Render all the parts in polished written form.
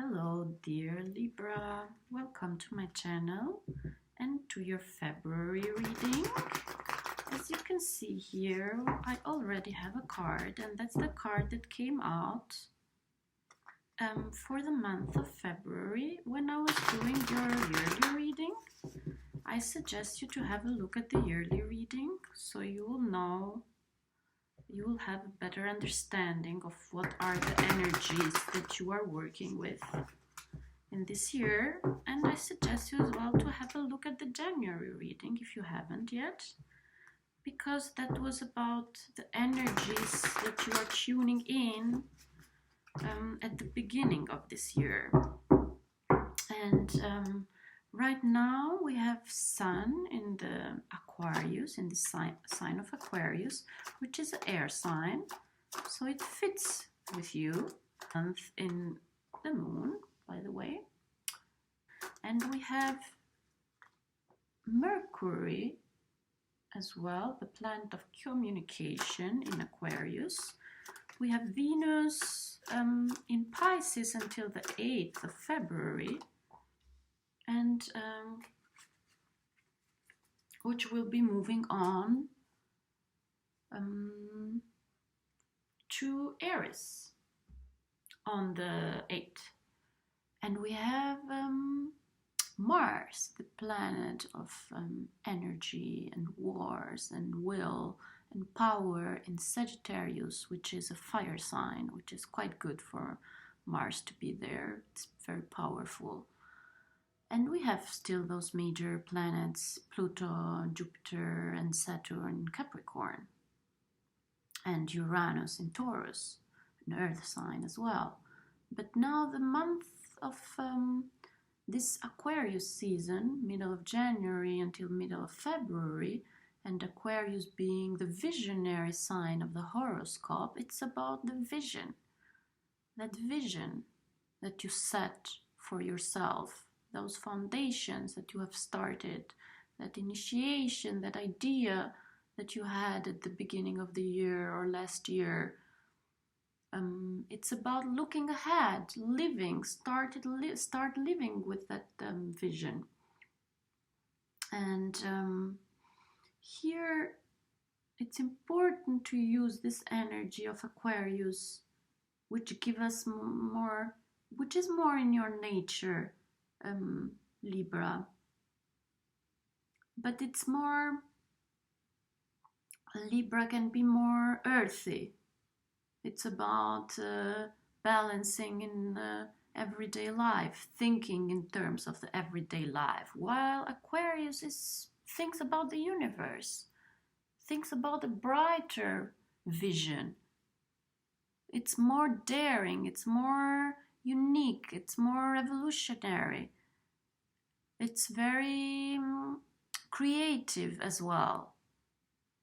Hello dear Libra, welcome to my channel and to your February reading. As you can see here, I already have a card, and that's the card that came out for the month of February when I was doing your yearly reading. I suggest you to have a look at the yearly reading so you will have a better understanding of what are the energies that you are working with in this year. And I suggest you as well to have a look at the January reading if you haven't yet, because that was about the energies that you are tuning in at the beginning of this year. And right now we have Sun in the Aquarius, in the sign of Aquarius, which is an air sign, so it fits with you. Month in the Moon, by the way. And we have Mercury as well, the planet of communication in Aquarius. We have Venus in Pisces until the 8th of February, and which will be moving on to Aries on the 8th. And we have Mars, the planet of energy and wars and will and power, in Sagittarius, which is a fire sign, which is quite good for Mars to be there. It's very powerful. And we have still those major planets, Pluto, Jupiter, and Saturn in Capricorn, and Uranus in Taurus, an earth sign as well. But now the month of this Aquarius season, middle of January until middle of February, and Aquarius being the visionary sign of the horoscope, it's about the vision. That vision that you set for yourself, those foundations that you have started, that initiation, that idea that you had at the beginning of the year or last year. It's about looking ahead, living, start living with that vision. And here it's important to use this energy of Aquarius, which give us more, which is more in your nature, Libra. But it's more, Libra can be more earthy. It's about balancing in everyday life, thinking in terms of the everyday life, while Aquarius thinks about the universe, thinks about a brighter vision. It's more daring, it's more unique, it's more revolutionary. It's very creative as well.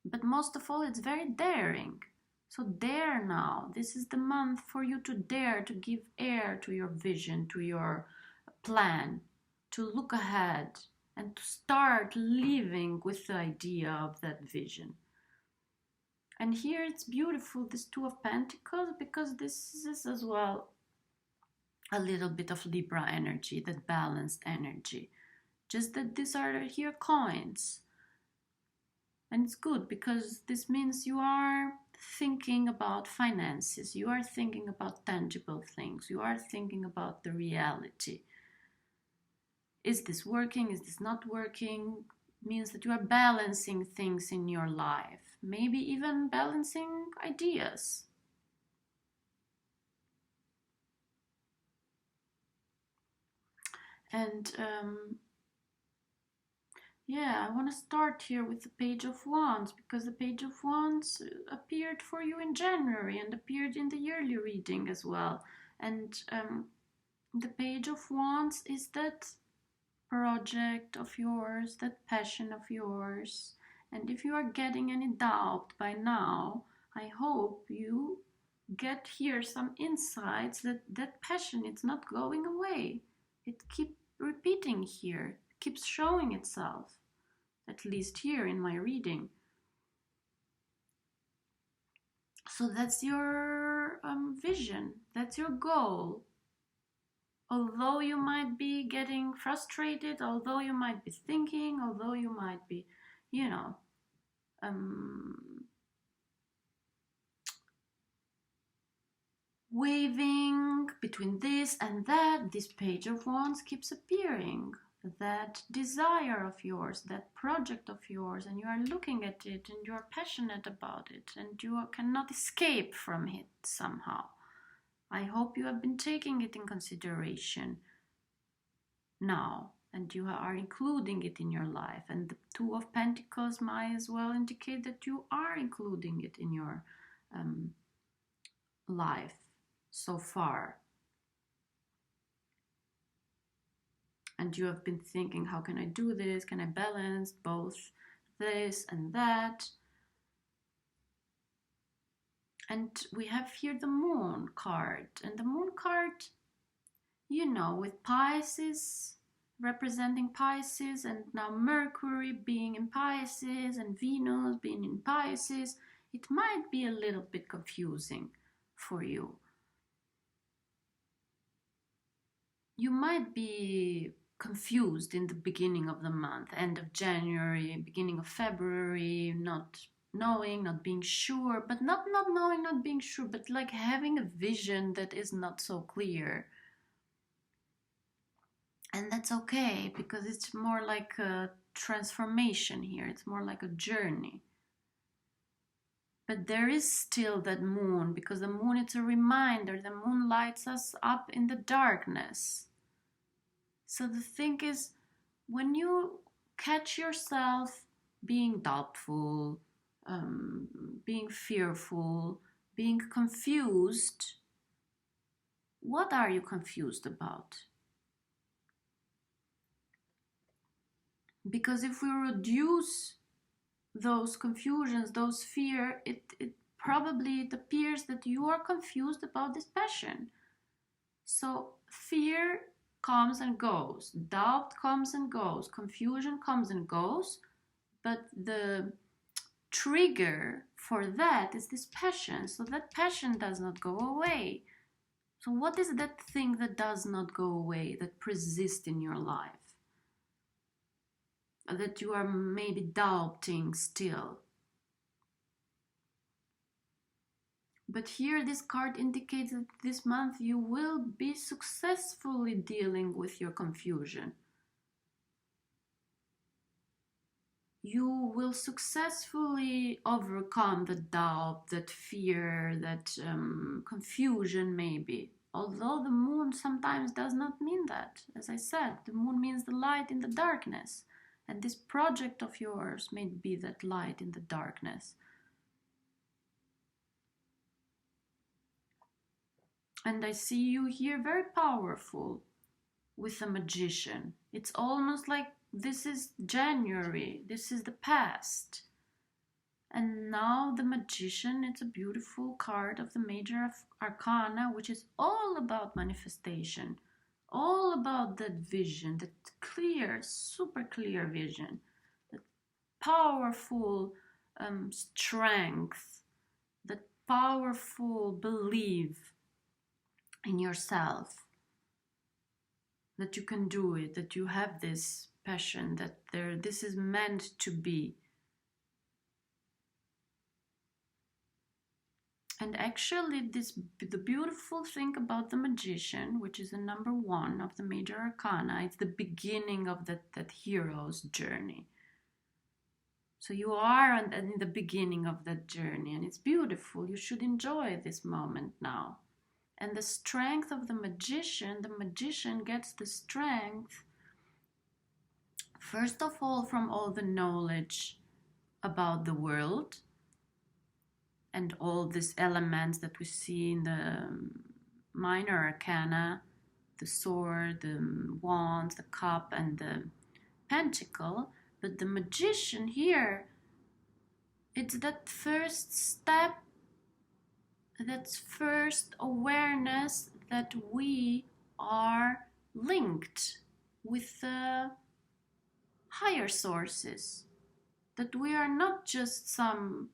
But most of all, it's very daring. So dare now. This is the month for you to dare to give air to your vision, to your plan, to look ahead and to start living with the idea of that vision. And here it's beautiful, this Two of Pentacles, because this is as well a little bit of Libra energy, that balanced energy. Just that these are here coins. And it's good because this means you are thinking about finances, you are thinking about tangible things, you are thinking about the reality. Is this working? Is this not working? Means that you are balancing things in your life, maybe even balancing ideas. And yeah, I want to start here with the Page of Wands, because the Page of Wands appeared for you in January and appeared in the yearly reading as well. And the Page of Wands is that project of yours, that passion of yours. And if you are getting any doubt by now, I hope you get here some insights that that passion, it's not going away. It keeps repeating here, keeps showing itself, at least here in my reading. So that's your vision, that's your goal. Although you might be getting frustrated, although you might be thinking, although you might be, you know, waving between this and that, this Page of Wands keeps appearing. That desire of yours, that project of yours, and you are looking at it and you are passionate about it and you cannot escape from it somehow. I hope you have been taking it in consideration now and you are including it in your life. And the Two of Pentacles might as well indicate that you are including it in your life so far. And you have been thinking, how can I do this? Can I balance both this and that? And we have here the Moon card. And the Moon card, you know, with Pisces representing Pisces, and now Mercury being in Pisces and Venus being in Pisces, it might be a little bit confusing for you. You might be confused in the beginning of the month, end of January, beginning of February, not knowing, not being sure, but not knowing, not being sure, but like having a vision that is not so clear. And that's okay, because it's more like a transformation here. It's more like a journey. But there is still that moon, because the moon, it's a reminder. The moon lights us up in the darkness. So the thing is, when you catch yourself being doubtful, being fearful, being confused, what are you confused about? Because if we reduce those confusions, those fear, it appears that you are confused about this passion. So fear comes and goes, doubt comes and goes, confusion comes and goes, but the trigger for that is this passion. So that passion does not go away. So what is that thing that does not go away, that persists in your life, that you are maybe doubting still? But here this card indicates that this month you will be successfully dealing with your confusion. You will successfully overcome the doubt, that fear, that confusion maybe. Although the moon sometimes does not mean that. As I said, the moon means the light in the darkness. And this project of yours may be that light in the darkness. And I see you here very powerful with the Magician. It's almost like this is January, this is the past. And now the Magician, it's a beautiful card of the Major Arcana, which is all about manifestation, all about that vision, that clear, super clear vision, that powerful strength, that powerful belief in yourself, that you can do it, that you have this passion, that this is meant to be. And actually the beautiful thing about the Magician, which is the number 1 of the Major Arcana, it's the beginning of that hero's journey. So you are in the beginning of that journey, and it's beautiful. You should enjoy this moment now. And the strength of the magician gets the strength, first of all, from all the knowledge about the world and all these elements that we see in the minor arcana, the sword, the wands, the cup, and the pentacle. But the magician here, it's that first step, that first awareness that we are linked with the higher sources, that we are not just some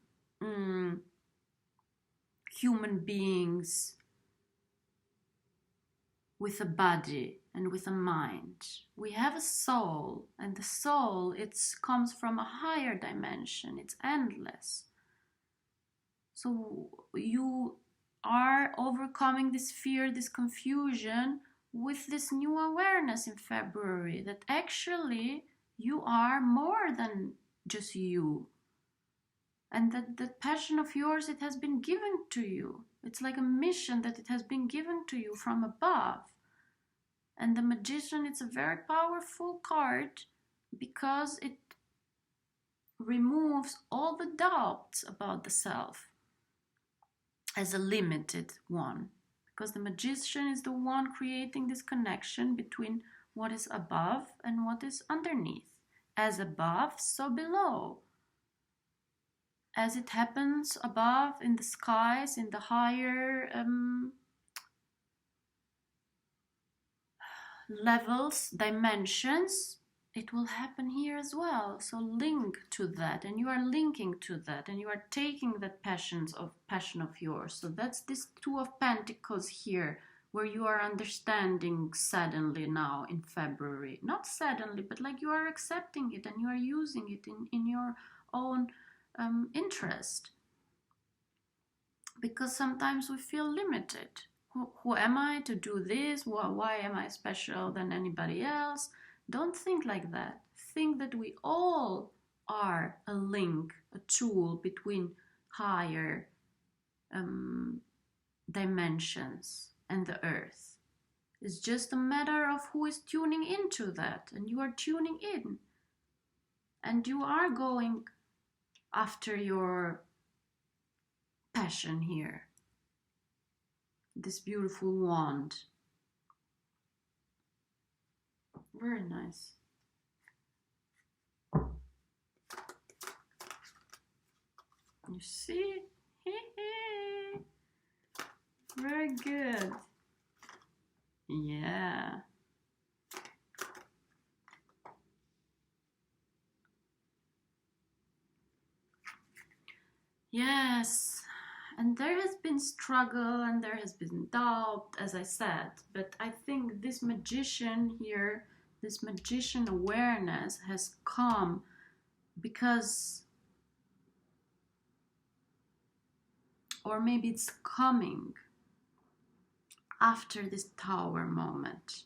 human beings with a body and with a mind. We have a soul, and the soul, it comes from a higher dimension. It's endless. So you are overcoming this fear, this confusion, with this new awareness in February, that actually you are more than just you. And that the passion of yours, it has been given to you. It's like a mission that it has been given to you from above. And the Magician, it's a very powerful card because it removes all the doubts about the self as a limited one. Because the Magician is the one creating this connection between what is above and what is underneath. As above, so below. As it happens above in the skies, in the higher levels, dimensions, it will happen here as well. So link to that, and you are linking to that, and you are taking that passion of yours. So that's this Two of Pentacles here, where you are understanding suddenly now in February. Not suddenly, but like you are accepting it and you are using it in your own interest. Because sometimes we feel limited. Who am I to do this? Why am I special than anybody else? Don't think like that. Think that we all are a link, a tool between higher dimensions and the earth. It's just a matter of who is tuning into that, and you are tuning in. And you are going after your passion here. This beautiful wand. Very nice. You see? Very good. Yeah. Yes. And there has been struggle and there has been doubt, as I said. But I think this Magician here, this Magician awareness has come because, or maybe it's coming after this Tower moment.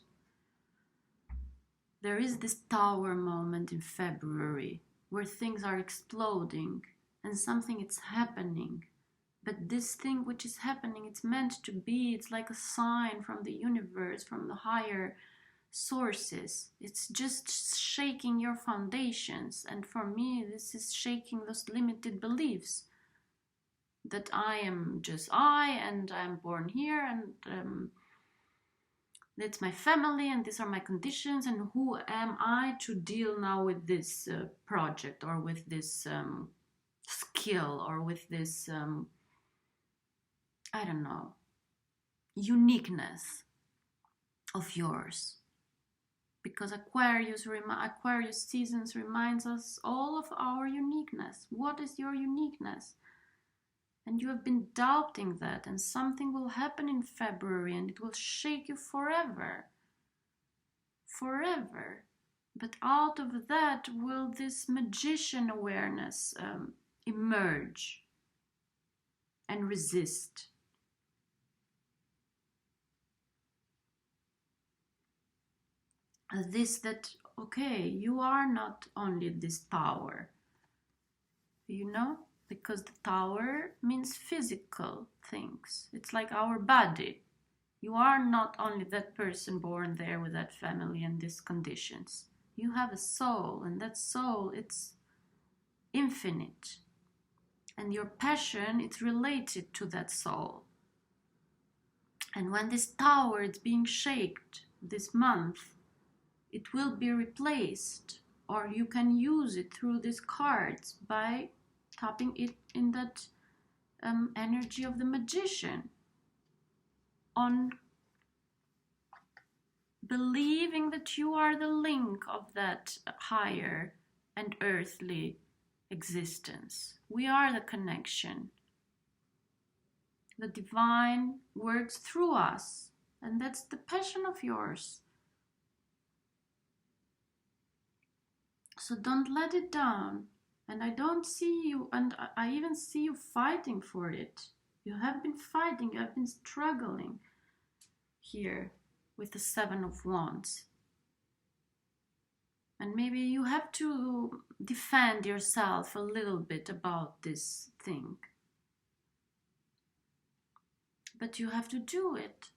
There is this Tower moment in February where things are exploding and something is happening. But this thing which is happening, it's meant to be, it's like a sign from the universe, from the higher sources. It's just shaking your foundations. And for me, this is shaking those limited beliefs. That I am just I, and I'm born here, and that's my family, and these are my conditions, and who am I to deal now with this project, or with this skill, or with this I don't know, uniqueness of yours. Because Aquarius seasons reminds us all of our uniqueness. What is your uniqueness? And you have been doubting that, and something will happen in February and it will shake you forever. Forever. But out of that will this Magician awareness emerge and resist. This that, okay, you are not only this tower, you know, because the tower means physical things. It's like our body. You are not only that person born there with that family and these conditions. You have a soul, and that soul, it's infinite. And your passion, it's related to that soul. And when this tower is being shaken this month, it will be replaced, or you can use it through these cards by tapping it in that energy of the Magician, on believing that you are the link of that higher and earthly existence. We are the connection. The divine works through us And that's the passion of yours. So don't let it down. And I don't see you, and I even see you fighting for it. You have been fighting, you have been struggling here with the Seven of Wands. And maybe you have to defend yourself a little bit about this thing. But you have to do it.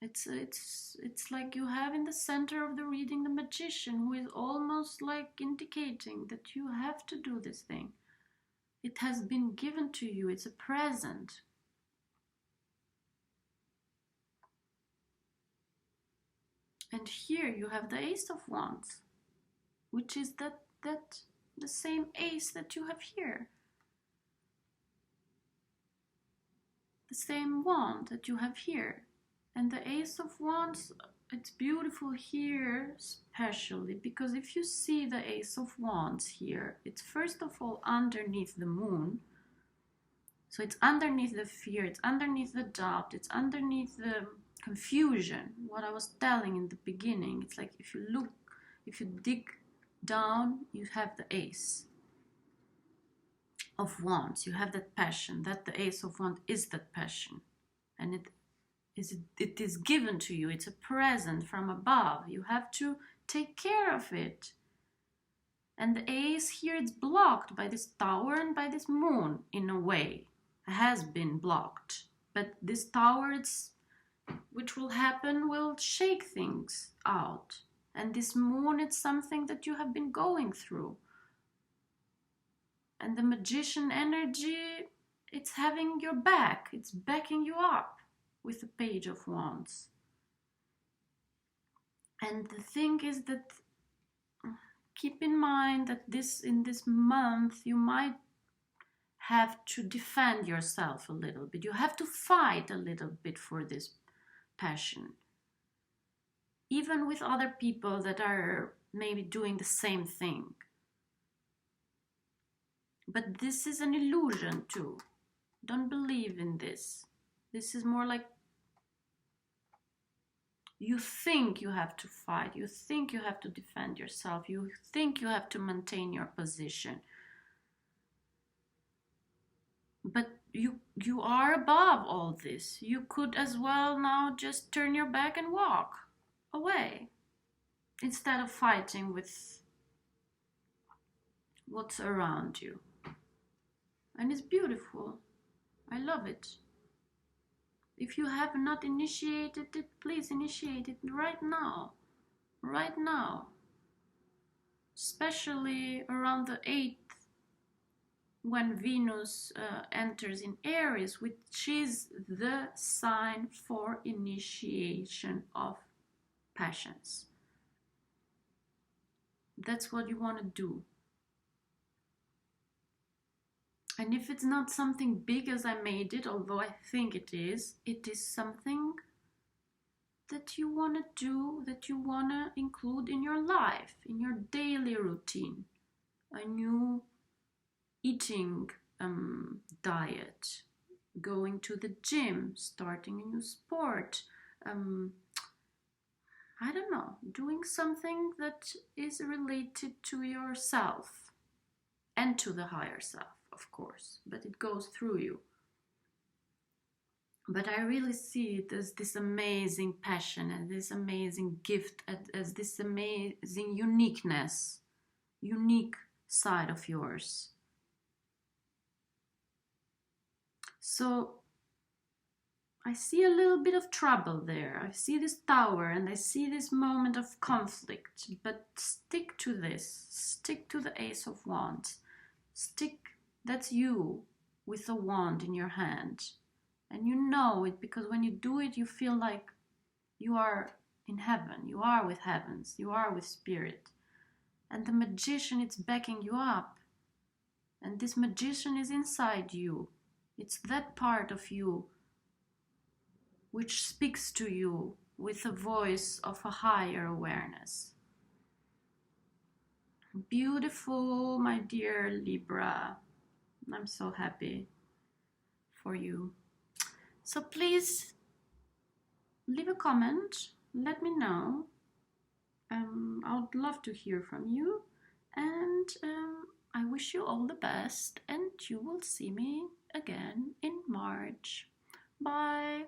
It's like you have in the center of the reading the magician who is almost like indicating that you have to do this thing. It has been given to you. It's a present. And here you have the Ace of Wands, which is that the same ace that you have here. The same wand that you have here. And the Ace of Wands, it's beautiful here, especially because if you see the Ace of Wands here, it's first of all underneath the moon. So it's underneath the fear, it's underneath the doubt, it's underneath the confusion. What I was telling in the beginning, it's like if you dig down, you have the Ace of Wands. You have that passion, that the Ace of Wands is that passion. And it is given to you. It's a present from above. You have to take care of it. And the ace here, it's blocked by this tower and by this moon in a way. It has been blocked. But this tower, which will happen, will shake things out. And this moon, it's something that you have been going through. And the magician energy, it's having your back. It's backing you up with the Page of Wands. And the thing is that keep in mind that in this month you might have to defend yourself a little bit. You have to fight a little bit for this passion. Even with other people that are maybe doing the same thing. But this is an illusion too. Don't believe in this. This is more like you think you have to fight, you think you have to defend yourself, you think you have to maintain your position. But you are above all this. You could as well now just turn your back and walk away instead of fighting with what's around you. And it's beautiful. I love it. If you have not initiated it, please initiate it right now. Right now. Especially around the 8th, when Venus enters in Aries, which is the sign for initiation of passions. That's what you want to do. And if it's not something big as I made it, although I think it is something that you want to do, that you want to include in your life, in your daily routine. A new eating diet, going to the gym, starting a new sport, I don't know, doing something that is related to yourself and to the higher self. Of course, but it goes through you. But I really see it as this amazing passion and this amazing gift, as this amazing uniqueness, unique side of yours. So I see a little bit of trouble there. I see this tower and I see this moment of conflict, but stick to this. Stick to the Ace of Wands. That's you with a wand in your hand. And you know it because when you do it, you feel like you are in heaven. You are with heavens. You are with spirit. And the magician, it's backing you up. And this magician is inside you. It's that part of you which speaks to you with a voice of a higher awareness. Beautiful, my dear Libra. I'm so happy for you. So please leave a comment, let me know. I would love to hear from you, and I wish you all the best, and you will see me again in March. Bye.